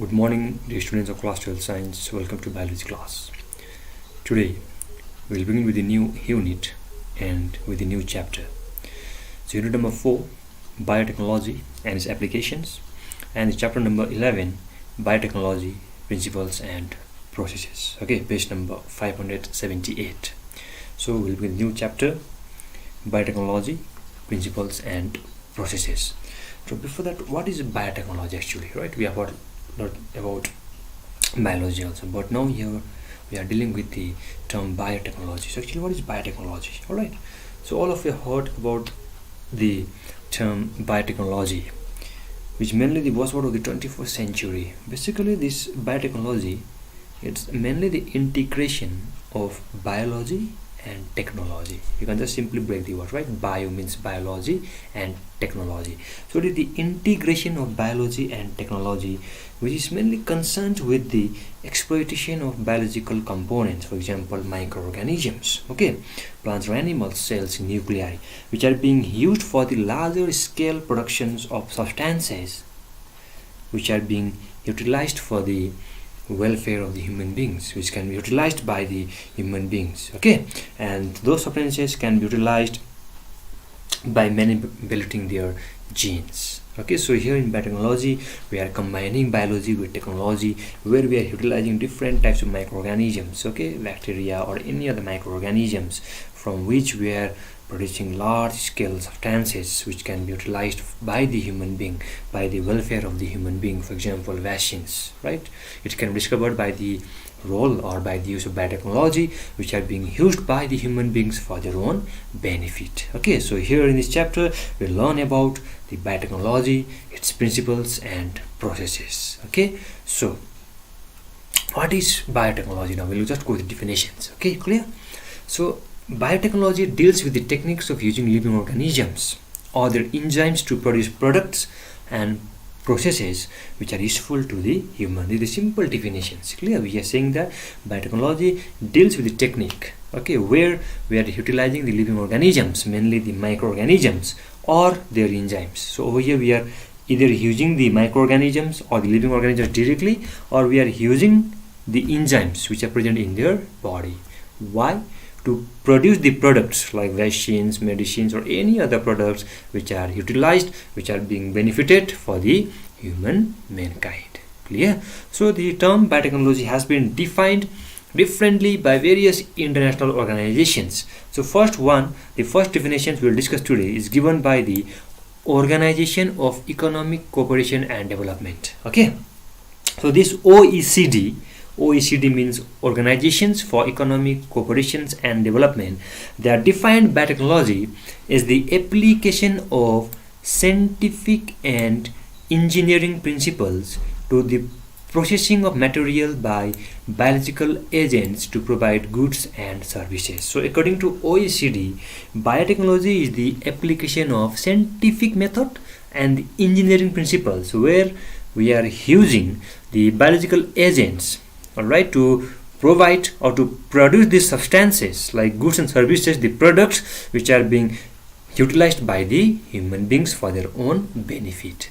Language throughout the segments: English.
Good morning, dear students of class 12 science. Welcome to biology class. Today we'll begin with a new unit and with a new chapter. So unit number 4, biotechnology and its applications, and chapter number 11, biotechnology, principles and processes. Okay, page number 578. So we'll begin a new chapter, biotechnology, principles and processes. So before that, what is biotechnology actually, right? We have heard not about biology also, but now here we are dealing with the term biotechnology. So actually, what is biotechnology? All right, so all of you heard about the term biotechnology, which mainly the buzzword of the 21st century. Basically, this biotechnology, it's mainly the integration of biology and technology. You can just simply break the word, right? Bio means biology and technology. So it is the integration of biology and technology, which is mainly concerned with the exploitation of biological components, for example microorganisms, okay, plants or animals, cells, nuclei, which are being used for the larger scale productions of substances which are being utilized for the welfare of the human beings, which can be utilized by the human beings, okay, and those substances can be utilized by manipulating their genes. Okay, so here in biotechnology we are combining biology with technology, where we are utilizing different types of microorganisms, okay, bacteria or any other microorganisms, from which we are producing large scale substances which can be utilized by the human being, by the welfare of the human being. For example, vaccines, right? It can be discovered by the role or by the use of biotechnology, which are being used by the human beings for their own benefit. Okay, so here in this chapter we learn about the biotechnology, its principles and processes. Okay, so what is biotechnology? Now we'll just go with the definitions. Okay, clear? So biotechnology deals with the techniques of using living organisms or their enzymes to produce products and processes which are useful to the human. These are simple definitions. Clear? We are saying that biotechnology deals with the technique, okay, where we are utilizing the living organisms, mainly the microorganisms or their enzymes. So over here we are either using the microorganisms or the living organisms directly, or we are using the enzymes which are present in their body. Why? To produce the products like vaccines, medicines or any other products which are utilized, which are being benefited for the human mankind. Clear? So the term biotechnology has been defined differently by various international organizations. So the first definition we will discuss today is given by the Organization of Economic Cooperation and Development. Okay, so this OECD means Organizations for Economic Cooperation and Development. They are defined biotechnology as the application of scientific and engineering principles to the processing of material by biological agents to provide goods and services. So according to OECD, biotechnology is the application of scientific method and engineering principles, where we are using the biological agents, all right, to provide or to produce these substances like goods and services, the products which are being utilized by the human beings for their own benefit.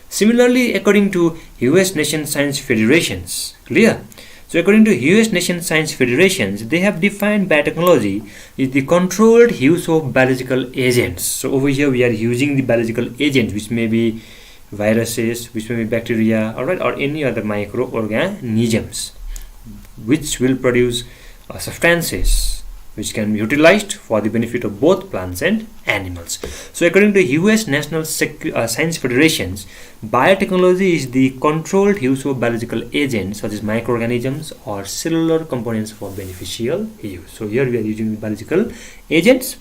Similarly, according to US Nation Science Federations, clear? So according to US Nation Science Federations, they have defined biotechnology is the controlled use of biological agents. So over here we are using the biological agents, which may be viruses, which may be bacteria, all right, or any other microorganisms, which will produce substances which can be utilized for the benefit of both plants and animals. So according to US National Science Federations, biotechnology is the controlled use of biological agents such as microorganisms or cellular components for beneficial use. So here we are using biological agents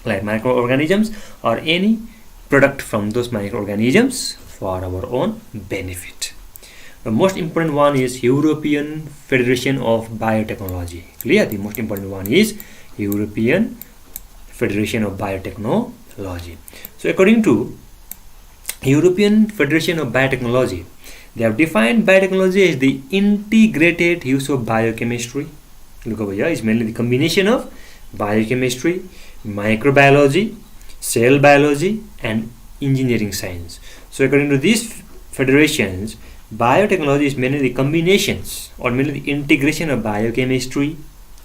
like microorganisms or any product from those microorganisms for our own benefit. The most important one is European Federation of Biotechnology. Clear? The most important one is European Federation of Biotechnology. So according to European Federation of Biotechnology, they have defined biotechnology as the integrated use of biochemistry. Look over here, it's mainly the combination of biochemistry, microbiology, cell biology and engineering science. So according to these federations, biotechnology is mainly the combinations or mainly the integration of biochemistry.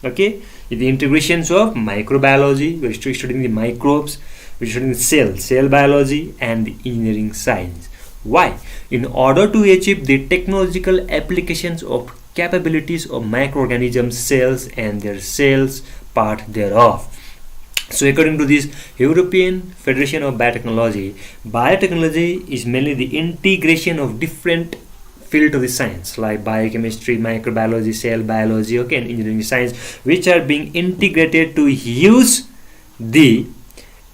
Okay, the integrations of microbiology, we're studying the microbes, we're studying cell biology, and the engineering science. Why? In order to achieve the technological applications of capabilities of microorganisms, cells, and their cells part thereof. So according to this European Federation of Biotechnology, biotechnology is mainly the integration of different field of the science like biochemistry, microbiology, cell biology, okay, and engineering science, which are being integrated to use the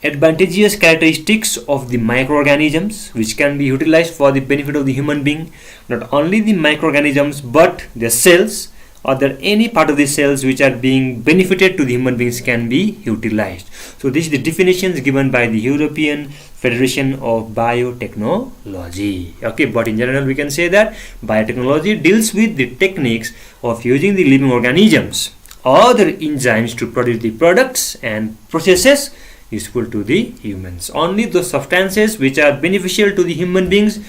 advantageous characteristics of the microorganisms, which can be utilized for the benefit of the human being. Not only the microorganisms but the cells, or that any part of the cells which are being benefited to the human beings can be utilized. So this is the definitions given by the European Federation of Biotechnology. Okay, but in general we can say that biotechnology deals with the techniques of using the living organisms or their enzymes to produce the products and processes useful to the humans. Only those substances which are beneficial to the human beings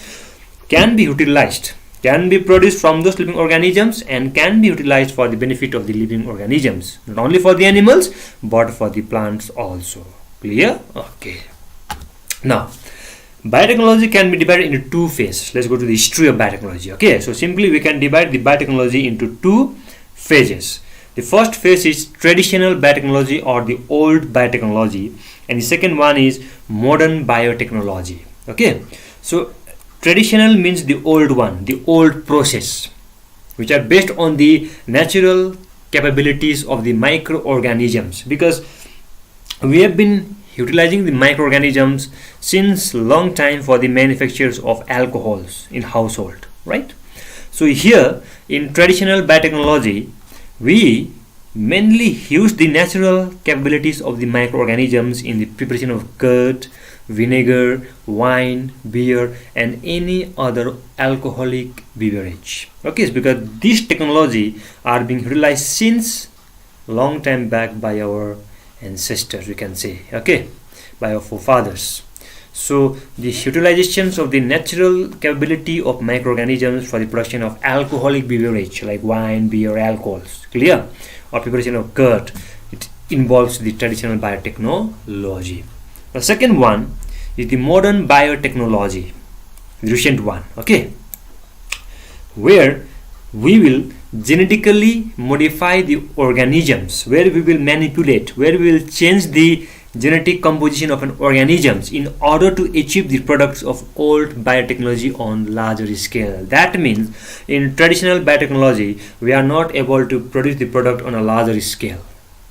can be utilized, can be produced from those living organisms, and can be utilized for the benefit of the living organisms, not only for the animals but for the plants also. Clear? Okay. Now, biotechnology can be divided into two phases. Let's go to the history of biotechnology. Okay, so simply we can divide the biotechnology into two phases. The first phase is traditional biotechnology or the old biotechnology, and the second one is modern biotechnology. Okay, so traditional means the old one, the old process, which are based on the natural capabilities of the microorganisms, because we have been utilizing the microorganisms since long time for the manufacturers of alcohols in household, right? So here in traditional biotechnology, we mainly use the natural capabilities of the microorganisms in the preparation of curd, vinegar, wine, beer, and any other alcoholic beverage. Okay, it's because this technology are being utilized since long time back by our ancestors, we can say, okay, by our forefathers. So the utilizations of the natural capability of microorganisms for the production of alcoholic beverage like wine, beer, alcohols, clear, or preparation of curd, it involves the traditional biotechnology. The second one is the modern biotechnology, the recent one, okay, where we will genetically modify the organisms, where we will manipulate, where we will change the genetic composition of an organisms in order to achieve the products of old biotechnology on larger scale. That means in traditional biotechnology we are not able to produce the product on a larger scale.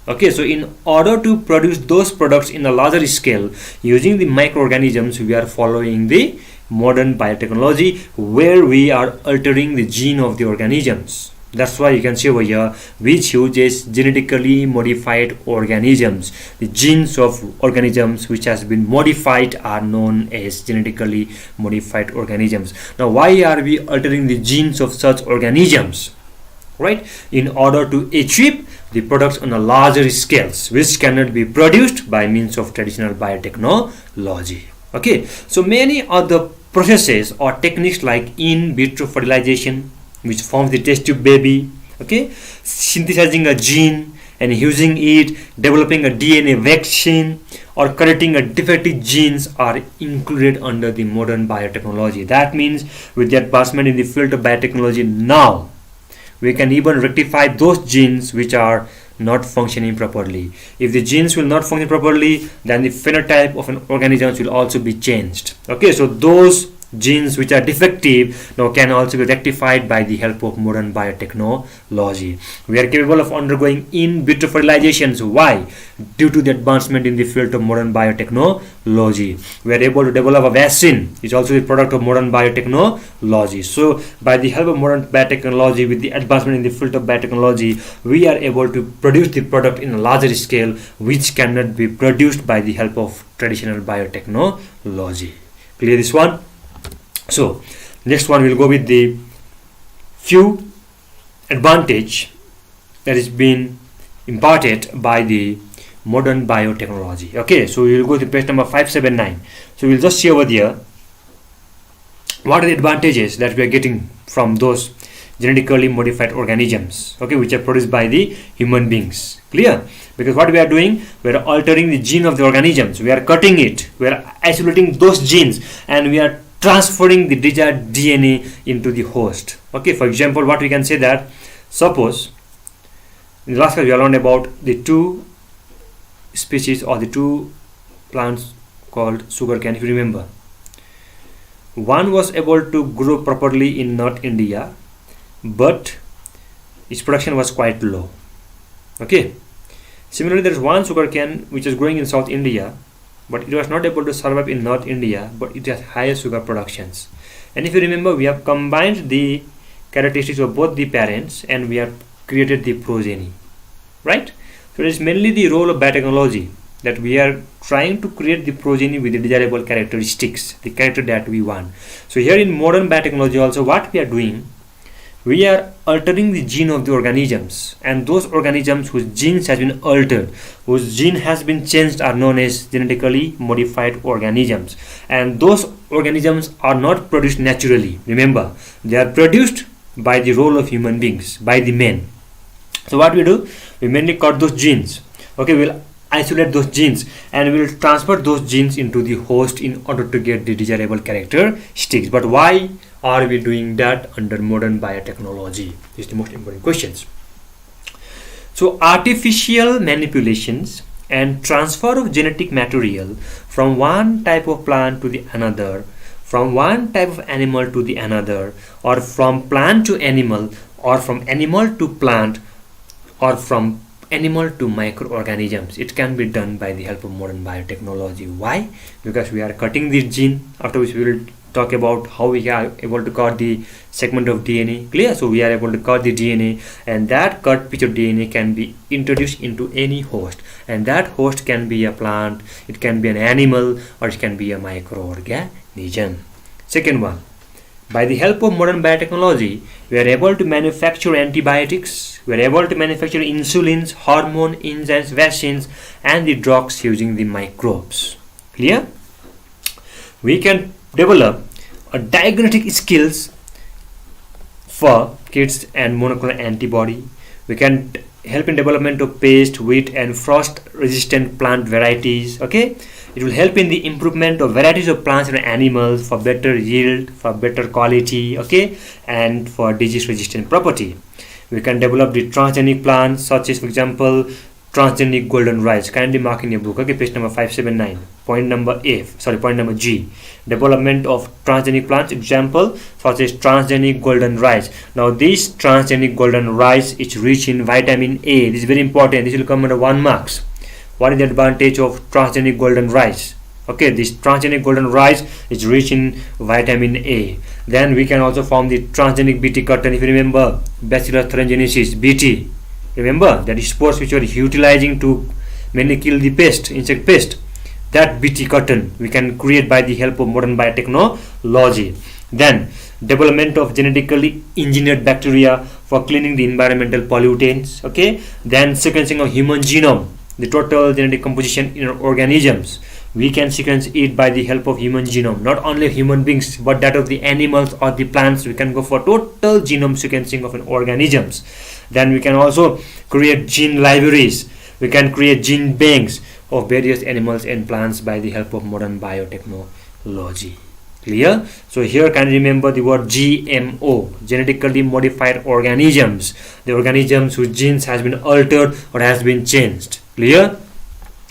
Okay, so in order to produce those products in a larger scale using the microorganisms, we are following the modern biotechnology where we are altering the gene of the organisms. That's why you can see over here, which uses genetically modified organisms. The genes of organisms which has been modified are known as genetically modified organisms. Now, why are we altering the genes of such organisms? Right, in order to achieve the products on a larger scales, which cannot be produced by means of traditional biotechnology. Okay, so many other processes or techniques like in vitro fertilization, which forms the test tube baby, okay, synthesizing a gene and using it, developing a DNA vaccine, or correcting a defective genes are included under the modern biotechnology. That means with the advancement in the field of biotechnology now, we can even rectify those genes which are not functioning properly. If the genes will not function properly, then the phenotype of an organism will also be changed. Okay, so those genes which are defective now can also be rectified by the help of modern biotechnology. We are capable of undergoing in vitro fertilizations. Why? Due to the advancement in the field of modern biotechnology. We are able to develop a vaccine. It's also the product of modern biotechnology. So by the help of modern biotechnology, with the advancement in the field of biotechnology, we are able to produce the product in a larger scale which cannot be produced by the help of traditional biotechnology. Clear this one? So next one, we'll go with the few advantage that is being imparted by the modern biotechnology. Okay, so we'll go to page number 579. So we'll just see over there what are the advantages that we are getting from those genetically modified organisms, okay, which are produced by the human beings. Clear? Because what we are doing, we are altering the gene of the organisms, we are cutting it, we are isolating those genes, and we are transferring the desired DNA into the host. Okay, for example, what we can say that, suppose in the last class we learned about the two species or the two plants called sugarcane, if you remember. One was able to grow properly in North India, but its production was quite low. Okay. Similarly, there is one sugarcane which is growing in South India, but it was not able to survive in North India, but it has higher sugar productions. And if you remember, we have combined the characteristics of both the parents and we have created the progeny, right? So it is mainly the role of biotechnology that we are trying to create the progeny with the desirable characteristics, the character that we want. So here in modern biotechnology also, what we are doing, we are altering the gene of the organisms, and those organisms whose genes has been altered, whose gene has been changed, are known as genetically modified organisms. And those organisms are not produced naturally. Remember, they are produced by the role of human beings, by the men. So what we do, we mainly cut those genes. Okay, we'll isolate those genes and we will transfer those genes into the host in order to get the desirable characteristics. But why are we doing that under modern biotechnology? This is the most important questions. So artificial manipulations and transfer of genetic material from one type of plant to the another, from one type of animal to the another, or from plant to animal, or from animal to plant, or from animal to microorganisms. It can be done by the help of modern biotechnology. Why? Because we are cutting the gene, after which we will talk about how we are able to cut the segment of DNA. Clear? So we are able to cut the DNA, and that cut piece of DNA can be introduced into any host, and that host can be a plant, it can be an animal, or it can be a microorganism. Second one, by the help of modern biotechnology, we are able to manufacture antibiotics, we are able to manufacture insulins, hormone, enzymes, vaccines, and the drugs using the microbes. Clear? We can develop a diagnostic skills for kids and monoclonal antibody. We can help in development of pest, wheat, and frost resistant plant varieties. Okay, it will help in the improvement of varieties of plants and animals for better yield, for better quality, okay, and for disease resistant property. We can develop the transgenic plants, such as, for example, transgenic golden rice. Kindly mark in your book, okay, page number 579. Point number G. Development of transgenic plants, example such as transgenic golden rice. Now this transgenic golden rice is rich in vitamin A. This is very important. This will come under 1 marks. What is the advantage of transgenic golden rice? Okay, this transgenic golden rice is rich in vitamin A. Then we can also form the transgenic BT cotton. If you remember, Bacillus thuringiensis, BT. Remember that is spores which are utilizing to mainly kill the pest, insect pest. That BT cotton we can create by the help of modern biotechnology. Then development of genetically engineered bacteria for cleaning the environmental pollutants. Okay. Then sequencing of human genome, the total genetic composition in organisms. We can sequence it by the help of human genome, not only human beings but that of the animals or the plants. We can go for total genome sequencing of an organisms. Then we can also create gene libraries. We can create gene banks of various animals and plants by the help of modern biotechnology. Clear? So here can remember the word GMO, genetically modified organisms, the organisms whose genes has been altered or has been changed. Clear?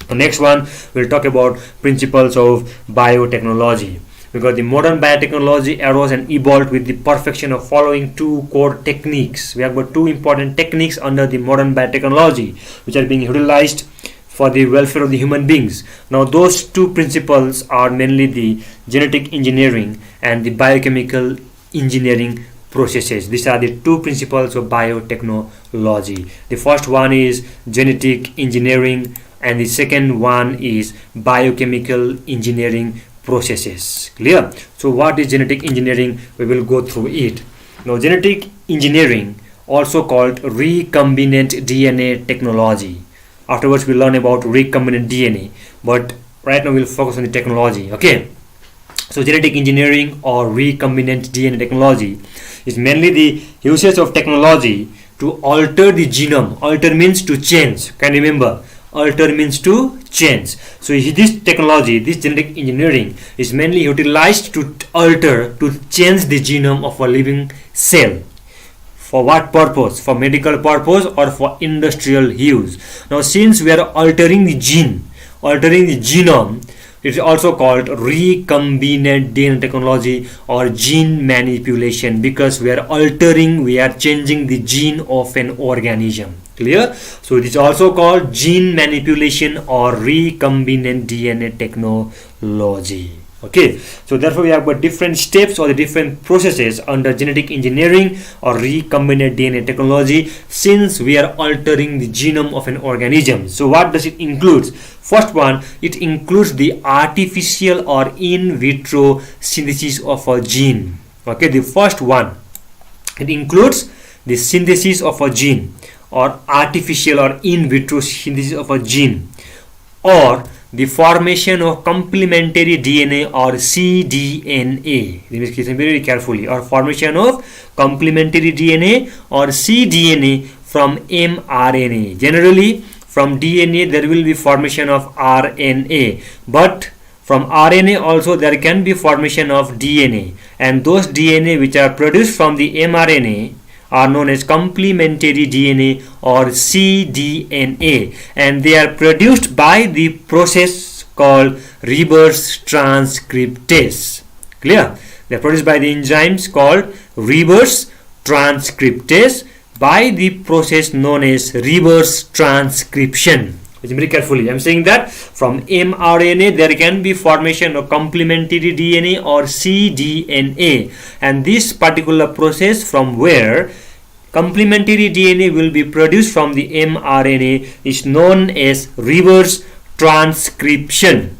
The next one we'll talk about principles of biotechnology, because the modern biotechnology arose and evolved with the perfection of following two core techniques. We have got two important techniques under the modern biotechnology which are being utilized for the welfare of the human beings. Now those two principles are mainly the genetic engineering and the biochemical engineering processes. These are the two principles of biotechnology. The first one is genetic engineering and the second one is biochemical engineering processes. Clear? So what is genetic engineering? We will go through it. Now genetic engineering, also called recombinant DNA technology. Afterwards we'll learn about recombinant DNA, but right now we'll focus on the technology. Okay, So genetic engineering or recombinant DNA technology is mainly the usage of technology to alter the genome. Alter means to change. Can you remember? Alter means to change. So this technology, this genetic engineering is mainly utilized to alter, to change the genome of a living cell. For what purpose? For medical purpose or for industrial use. Now since we are altering the gene, altering the genome, it is also called recombinant DNA technology or gene manipulation, because we are altering, we are changing the gene of an organism. Clear? So it is also called gene manipulation or recombinant DNA technology. Okay, so therefore we have got different steps or the different processes under genetic engineering or recombinant DNA technology, since we are altering the genome of an organism. So what does it include? First one, it includes the artificial or in vitro synthesis of a gene. Okay, the first one, it includes the synthesis of a gene or artificial or in vitro synthesis of a gene, or the formation of complementary DNA or cDNA. Listen very carefully. Or formation of complementary DNA or cDNA from mRNA. Generally, from DNA there will be formation of RNA, but from RNA also there can be formation of DNA, and those DNA which are produced from the mRNA are known as complementary DNA or cDNA, and they are produced by the process called reverse transcriptase. Clear? They are produced by the enzymes called reverse transcriptase by the process known as reverse transcription. Listen very carefully. I am saying that from mRNA there can be formation of complementary DNA or cDNA, and this particular process from where complementary DNA will be produced from the mRNA is known as reverse transcription.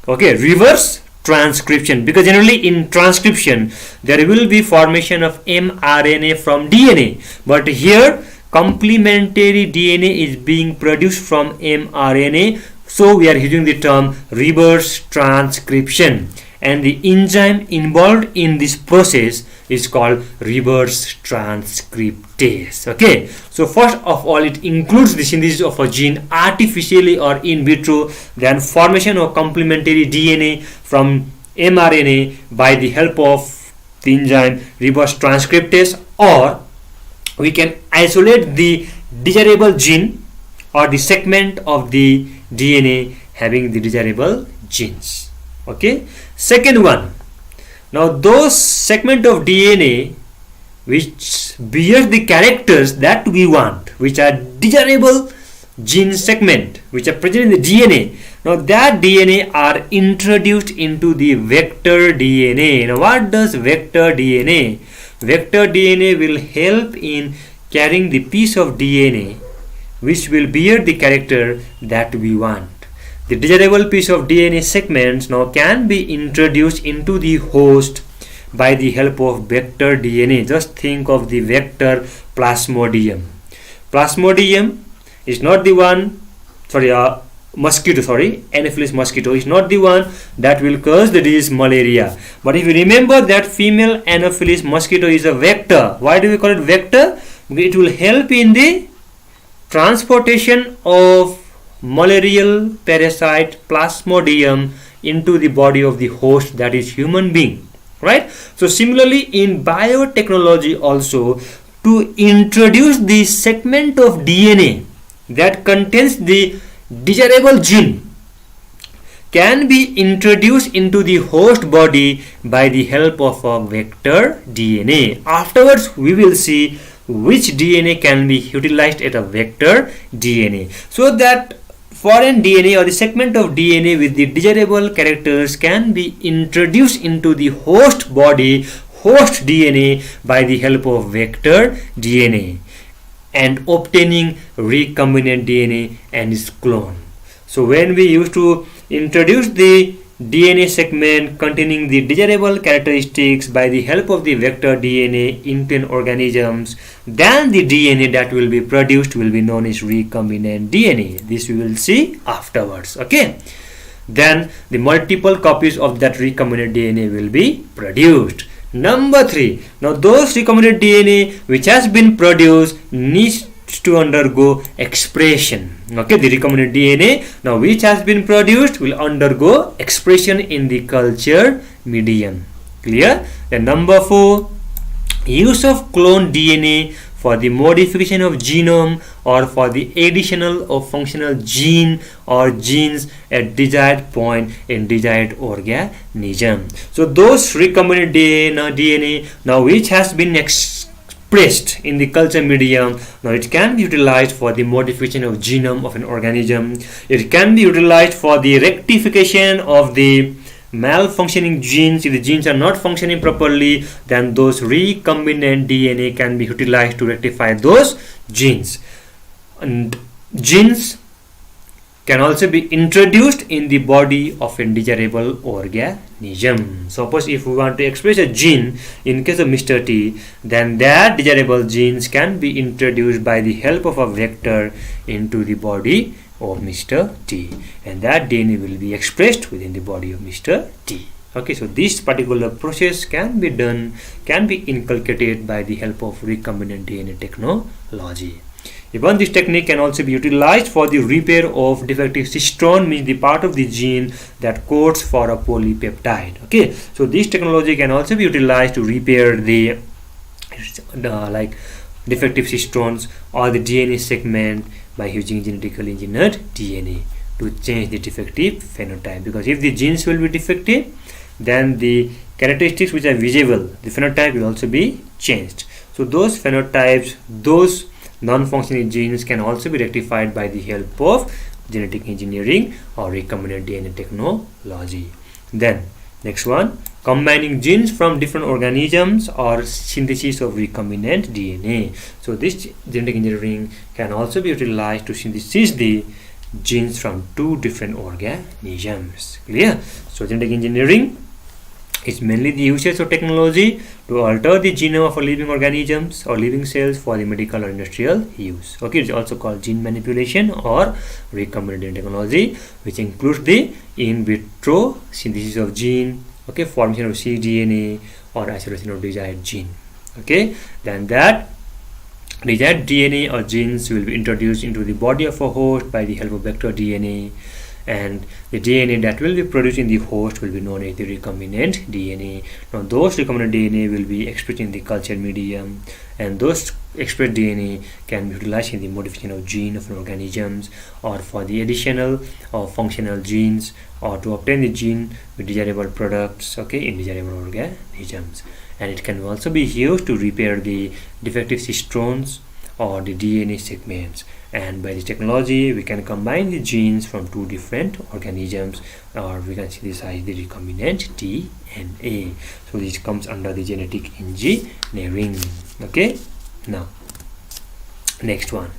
Okay, reverse transcription, because generally in transcription there will be formation of mRNA from DNA, but here complementary DNA is being produced from mRNA, so we are using the term reverse transcription, and the enzyme involved in this process is called reverse transcriptase. Okay, so first of all it includes the synthesis of a gene artificially or in vitro, then formation of complementary DNA from mRNA by the help of the enzyme reverse transcriptase, or we can isolate the desirable gene or the segment of the DNA having the desirable genes. Okay, second one, now those segment of DNA which bears the characters that we want, which are desirable gene segment which are present in the DNA, now that DNA are introduced into the vector DNA. Now what does vector DNA? Vector DNA will help in carrying the piece of DNA which will bear the character that we want. The desirable piece of DNA segments now can be introduced into the host by the help of vector DNA. Just think of the vector Plasmodium. Plasmodium is not the one, Anopheles mosquito is not the one that will cause the disease malaria. But if you remember that female Anopheles mosquito is a vector. Why do we call it vector? Because it will help in the transportation of malarial parasite Plasmodium into the body of the host, that is human being, right? So similarly in biotechnology also, to introduce the segment of DNA that contains the desirable gene can be introduced into the host body by the help of a vector DNA. Afterwards we will see which DNA can be utilized at a vector DNA, so that foreign DNA or the segment of DNA with the desirable characters can be introduced into the host body, host DNA, by the help of vector DNA, and obtaining recombinant DNA and its clone. So when we used to introduce the DNA segment containing the desirable characteristics by the help of the vector DNA into an organisms, then the DNA that will be produced will be known as recombinant DNA. This we will see afterwards. Okay. then the multiple copies of that recombinant DNA will be produced. Number 3, now those recombinant DNA which has been produced needs to undergo expression. Okay, the recombinant DNA now which has been produced will undergo expression in the culture medium. Clear? Then number 4, use of clone DNA for the modification of genome or for the additional of functional gene or genes at desired point in desired organism. So those recombinant DNA now which has been expressed in the culture medium, now it can be utilized for the modification of genome of an organism. It can be utilized for the rectification of the malfunctioning genes. If the genes are not functioning properly, then those recombinant DNA can be utilized to rectify those genes. And genes can also be introduced in the body of a desirable organism. Suppose if we want to express a gene in case of Mr. T, then that desirable genes can be introduced by the help of a vector into the body of Mr. T, and that DNA will be expressed within the body of Mr. T. Okay, so this particular process can be done, can be inculcated by the help of recombinant DNA technology. Even this technique can also be utilized for the repair of defective cistron, means the part of the gene that codes for a polypeptide. Okay, so this technology can also be utilized to repair the like defective cistrons or the DNA segment by using genetically engineered DNA to change the defective phenotype. Because if the genes will be defective, then the characteristics which are visible, the phenotype will also be changed. So those phenotypes, those non-functioning genes can also be rectified by the help of genetic engineering or recombinant DNA technology. Then next one, combining genes from different organisms or synthesis of recombinant DNA. So this genetic engineering can also be utilized to synthesize the genes from two different organisms. Clear? So genetic engineering is mainly the usage of technology to alter the genome of a living organisms or living cells for the medical or industrial use. Okay, it's also called gene manipulation or recombinant DNA technology, which includes the in vitro synthesis of gene, okay, formation of cDNA or isolation of desired gene. Okay, then that desired DNA or genes will be introduced into the body of a host by the help of vector DNA, and the DNA that will be produced in the host will be known as the recombinant DNA. Now those recombinant DNA will be expressed in the culture medium, and those expressed DNA can be utilized in the modification of gene of organisms or for the additional or functional genes or to obtain the gene with desirable products, okay, in desirable organisms. And it can also be used to repair the defective cistrons or the DNA segments. And by this technology, we can combine the genes from two different organisms, or we can synthesize the recombinant DNA. So this comes under the genetic engineering. Okay, now next one,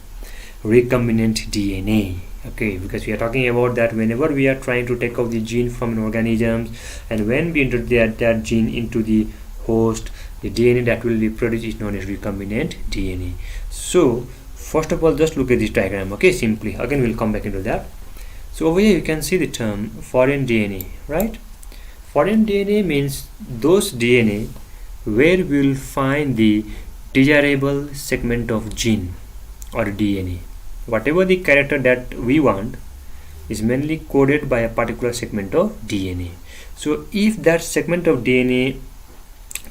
recombinant DNA. Okay, because we are talking about that whenever we are trying to take out the gene from an organism, and when we introduce that gene into the host, the DNA that will be produced is known as recombinant DNA. So first of all, just look at this diagram. Okay, simply again we'll come back into that. So over here you can see the term foreign DNA, right? Foreign DNA means those DNA where we will find the desirable segment of gene or DNA. Whatever the character that we want is mainly coded by a particular segment of DNA. So if that segment of DNA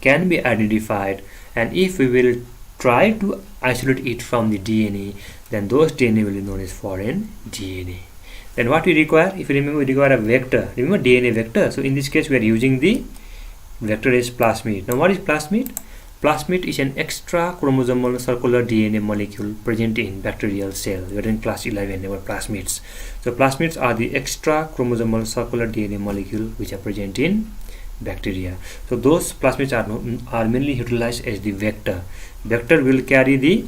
can be identified, and if we will try to isolate it from the DNA, then those DNA will be known as foreign DNA. Then what we require, if you remember, we require a vector. Remember DNA vector. So in this case we are using the vector as plasmid. Now what is plasmid? Plasmid is an extra chromosomal circular DNA molecule present in bacterial cells. We are in class 11 about plasmids. So plasmids are the extra chromosomal circular DNA molecule which are present in bacteria. So those plasmids are mainly utilized as the vector. Vector will carry the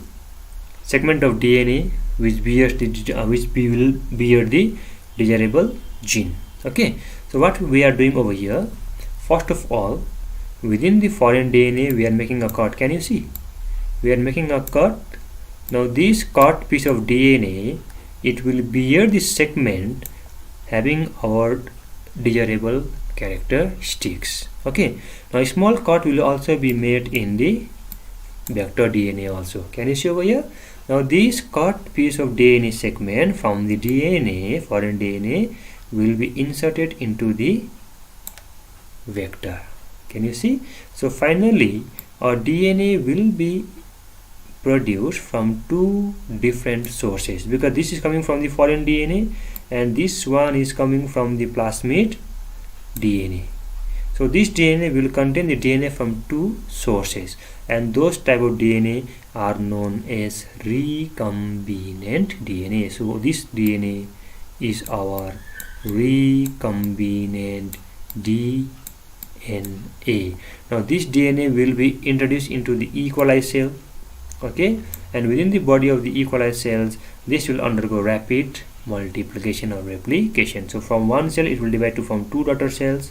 segment of DNA which bears will bear the desirable gene. Okay, so what we are doing over here, first of all, within the foreign DNA we are making a cut. Can you see? We are making a cut. Now this cut piece of DNA, it will bear the segment having our desirable characteristics. Okay, now a small cut will also be made in the vector DNA also. Can you see over here? Now this cut piece of DNA segment from the DNA, foreign DNA, will be inserted into the vector. Can you see? So finally our DNA will be produced from two different sources, because this is coming from the foreign DNA and this one is coming from the plasmid DNA. So this DNA will contain the DNA from two sources, and those type of DNA are known as recombinant DNA. So this DNA is our recombinant DNA. Now this DNA will be introduced into the E. coli cell. Okay, and within the body of the E. coli cells, this will undergo rapid multiplication or replication. So from one cell it will divide to form two daughter cells.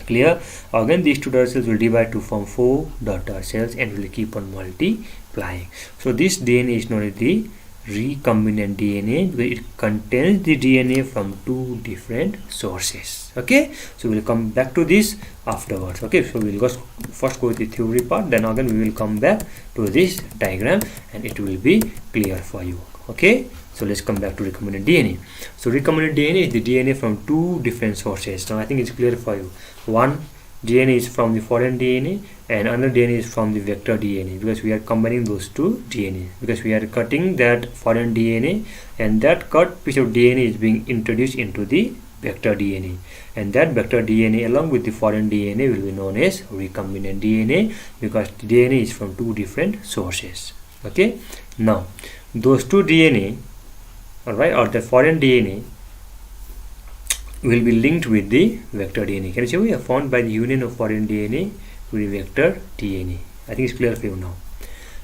Clear? Again these two daughter cells will divide to form four daughter cells and will keep on multiplying. So this DNA is known as the recombinant DNA because it contains the DNA from two different sources. Okay, so we'll come back to this afterwards. Okay, so we'll first go with the theory part, then again we will come back to this diagram and it will be clear for you. Okay, so let's come back to recombinant DNA. So recombinant DNA is the DNA from two different sources. Now I think it's clear for you. One DNA is from the foreign DNA and another DNA is from the vector DNA, because we are combining those two DNA, because we are cutting that foreign DNA and that cut piece of DNA is being introduced into the vector DNA, and that vector DNA along with the foreign DNA will be known as recombinant DNA because the DNA is from two different sources. Okay, now those two DNA, alright, or the foreign DNA will be linked with the vector DNA. Can you see we are formed by the union of foreign DNA with the vector DNA. I think it's clear for you now.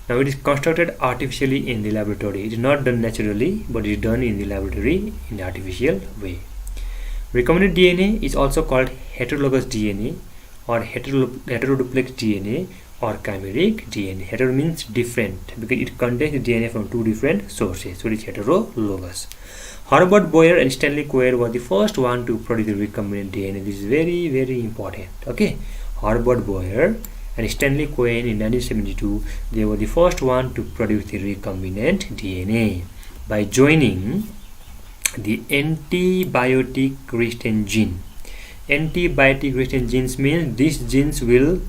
Now it is constructed artificially in the laboratory. It is not done naturally, but it is done in the laboratory in an artificial way. Recombinant DNA is also called heterologous DNA or heteroduplex DNA or chimeric DNA. Hetero means different because it contains the DNA from two different sources, so it is heterologous. Herbert Boyer and Stanley Cohen were the first one to produce the recombinant DNA. This is very, very important. Okay, Herbert Boyer and Stanley Cohen in 1972, they were the first one to produce the recombinant DNA by joining the antibiotic resistant gene. Antibiotic resistant genes means these genes will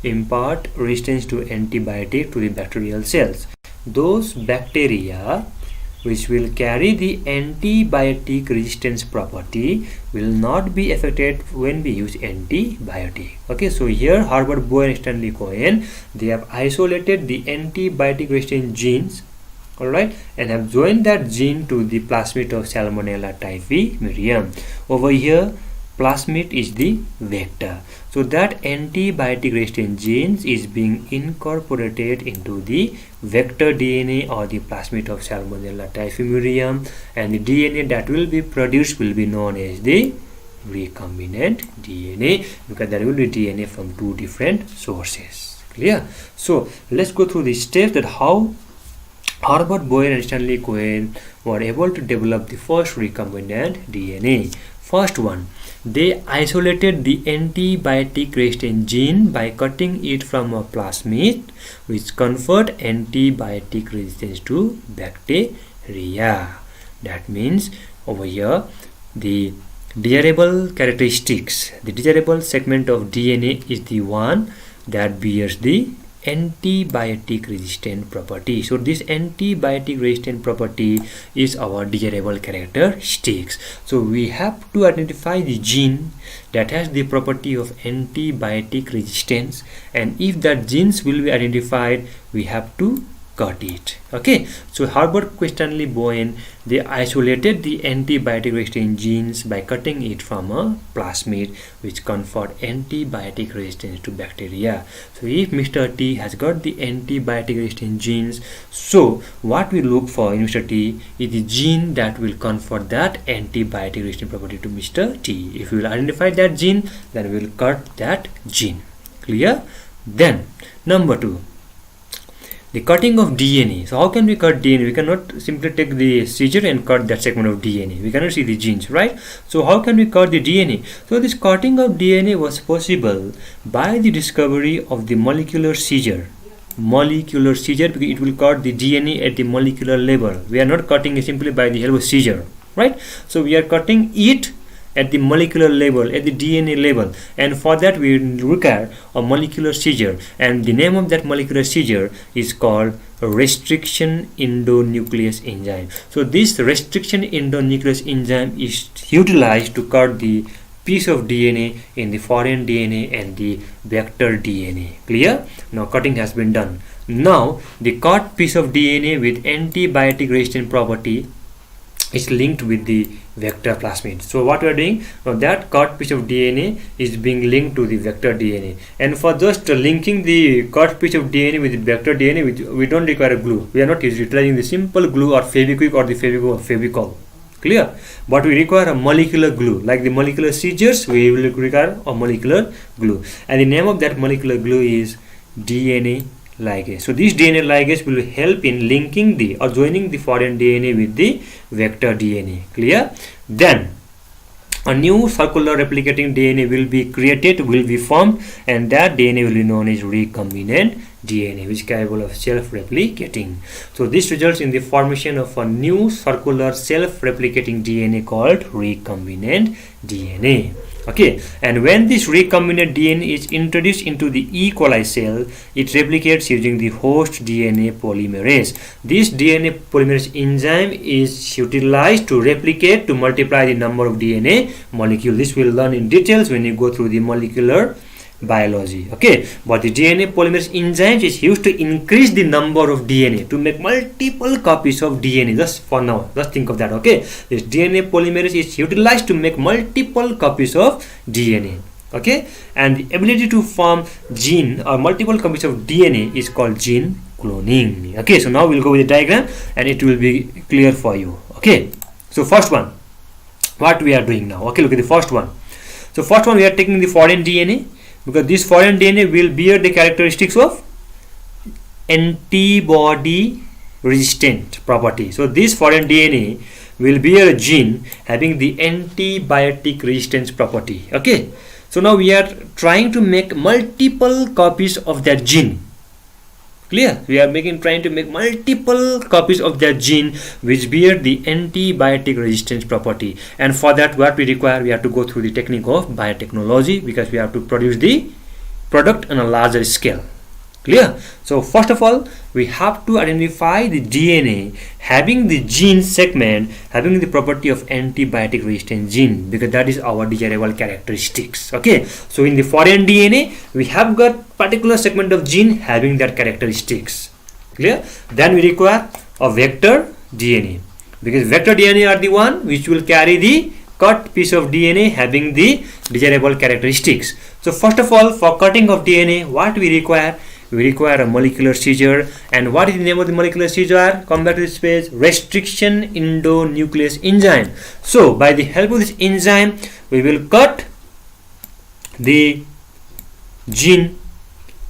impart resistance to antibiotic to the bacterial cells. Those bacteria which will carry the antibiotic resistance property will not be affected when we use antibiotic. Okay, so here Herbert Boyer and Stanley Cohen, they have isolated the antibiotic resistant genes, alright, and have joined that gene to the plasmid of Salmonella typhimurium. Over here plasmid is the vector, so that antibiotic resistant genes is being incorporated into the vector DNA or the plasmid of Salmonella typhimurium, and the DNA that will be produced will be known as the recombinant DNA because there will be DNA from two different sources. Clear? So let's go through the steps that how Herbert Boyer and Stanley Cohen were able to develop the first recombinant DNA. First one, they isolated the antibiotic resistant gene by cutting it from a plasmid which conferred antibiotic resistance to bacteria. That means over here the desirable characteristics, the desirable segment of DNA is the one that bears the antibiotic resistant property. So this antibiotic resistant property is our desirable characteristics. So we have to identify the gene that has the property of antibiotic resistance, and if that genes will be identified, we have to cut it. Okay, so Herbert Stanley Cohen, they isolated the antibiotic resistant genes by cutting it from a plasmid which conferred antibiotic resistance to bacteria. So if Mr. T has got the antibiotic resistant genes, so what we look for in Mr. T is the gene that will confer that antibiotic resistant property to Mr. T. If we will identify that gene, then we will cut that gene. Clear? Then number 2, the cutting of DNA. So how can we cut DNA? We cannot simply take the seizure and cut that segment of DNA. We cannot see the genes, right? So how can we cut the DNA? So this cutting of DNA was possible by the discovery of the molecular seizure. Molecular seizure, because it will cut the DNA at the molecular level. We are not cutting it simply by the help of seizure, right? So we are cutting it at the molecular level, at the DNA level, and for that we require a molecular seizure, and the name of that molecular seizure is called restriction endonuclease enzyme. So this restriction endonuclease enzyme is utilized to cut the piece of DNA in the foreign DNA and the vector DNA. Clear? Now cutting has been done. Now the cut piece of DNA with antibiotic resistant property is linked with the vector plasmid. So what we are doing now, that cut piece of DNA is being linked to the vector DNA, and for just linking the cut piece of DNA with the vector DNA, we don't require a glue. We are not utilizing the simple glue or Fevikwik or the Fevicol. Clear? But we require a molecular glue. Like the molecular seizures, we will require a molecular glue, and the name of that molecular glue is DNA ligase. So this DNA ligase will help in linking the or joining the foreign DNA with the vector DNA. Clear? Then a new circular replicating DNA will be created, will be formed, and that DNA will be known as recombinant DNA, which is capable of self-replicating. So this results in the formation of a new circular self-replicating DNA called recombinant DNA. Okay, and when this recombinant DNA is introduced into the E. coli cell, it replicates using the host DNA polymerase. This DNA polymerase enzyme is utilized to replicate, to multiply the number of DNA molecule. This we'll learn in details when you go through the molecular biology. Okay, but the DNA polymerase enzyme is used to increase the number of DNA, to make multiple copies of DNA. Just for now, just think of that. Okay, this DNA polymerase is utilized to make multiple copies of DNA. Okay, and the ability to form gene or multiple copies of DNA is called gene cloning. Okay, so now we'll go with the diagram and it will be clear for you. Okay, so first one, what we are doing now. Okay, look at the first one. So first one, we are taking the foreign DNA, because this foreign DNA will bear the characteristics of antibody resistant property. So this foreign DNA will bear a gene having the antibiotic resistance property. Okay, so now we are trying to make multiple copies of that gene. Clear? We are trying to make multiple copies of that gene which bear the antibiotic resistance property, and for that what we require, we have to go through the technique of biotechnology, because we have to produce the product on a larger scale. Clear? So first of all, we have to identify the DNA having the gene segment having the property of antibiotic resistant gene, because that is our desirable characteristics. Okay, so in the foreign DNA we have got particular segment of gene having that characteristics. Clear? Then we require a vector DNA, because vector DNA are the one which will carry the cut piece of DNA having the desirable characteristics. So first of all, for cutting of DNA, what we require? We require a molecular seizure. And what is the name of the molecular seizure? Come back to this page. Restriction endonuclease enzyme. So by the help of this enzyme, we will cut the gene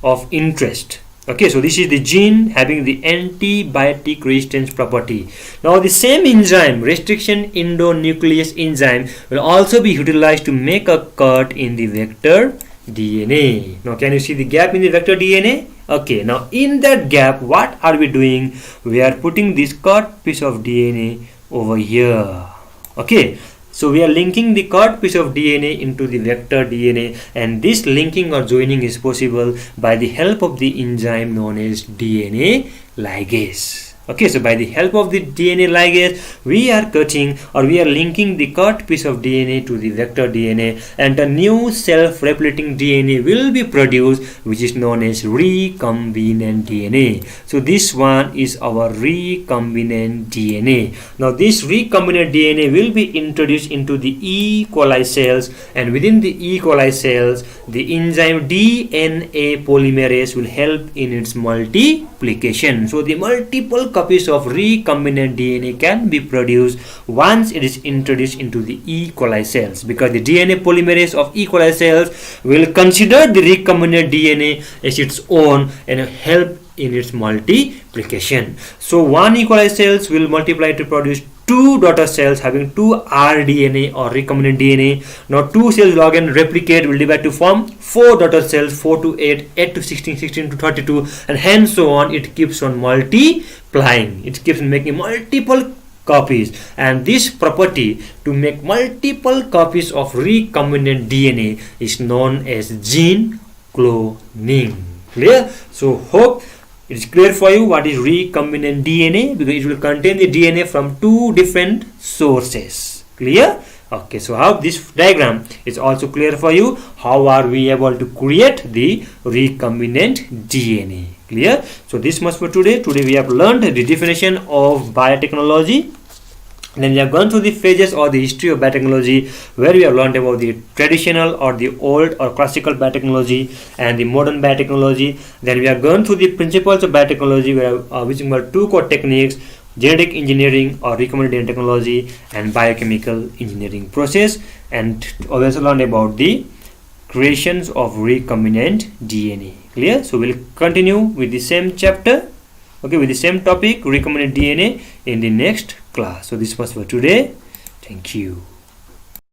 of interest. Okay, so this is the gene having the antibiotic resistance property. Now the same enzyme, restriction endonuclease enzyme, will also be utilized to make a cut in the vector DNA. Now can you see the gap in the vector DNA? Okay, now in that gap, what are we doing? We are putting this cut piece of DNA over here. Okay, so we are linking the cut piece of DNA into the vector DNA, and this linking or joining is possible by the help of the enzyme known as DNA ligase. Okay, so by the help of the DNA ligase, we are cutting or we are linking the cut piece of DNA to the vector DNA, and a new self-replicating DNA will be produced, which is known as recombinant DNA. So this one is our recombinant DNA. Now this recombinant DNA will be introduced into the E. coli cells, and within the E. coli cells, the enzyme DNA polymerase will help in its multiplication. So the multiple copies of recombinant DNA can be produced once it is introduced into the E. coli cells, because the DNA polymerase of E. coli cells will consider the recombinant DNA as its own and help in its multiplication. So one E. coli cells will multiply to produce 2 daughter cells having 2 rDNA or recombinant DNA. Now 2 cells will again replicate, will divide to form 4 daughter cells, 4 to 8, 8 to 16, 16 to 32, and hence so on. It keeps on multiplying. It keeps on making multiple copies, and this property to make multiple copies of recombinant DNA is known as gene cloning. Clear? So hope it is clear for you what is recombinant DNA, because it will contain the DNA from 2 different sources. Clear? Okay, so how this diagram is also clear for you. How are we able to create the recombinant DNA? Clear? So this much for today. Today we have learned the definition of biotechnology. Then we have gone through the phases or the history of biotechnology, where we have learned about the traditional or the old or classical biotechnology and the modern biotechnology. Then we have gone through the principles of biotechnology, which involve 2 core techniques: genetic engineering or recombinant DNA technology and biochemical engineering process. And also learned about the creations of recombinant DNA. Clear? So we'll continue with the same chapter, okay, with the same topic, recombinant DNA, in the next class. So this was for today. Thank you.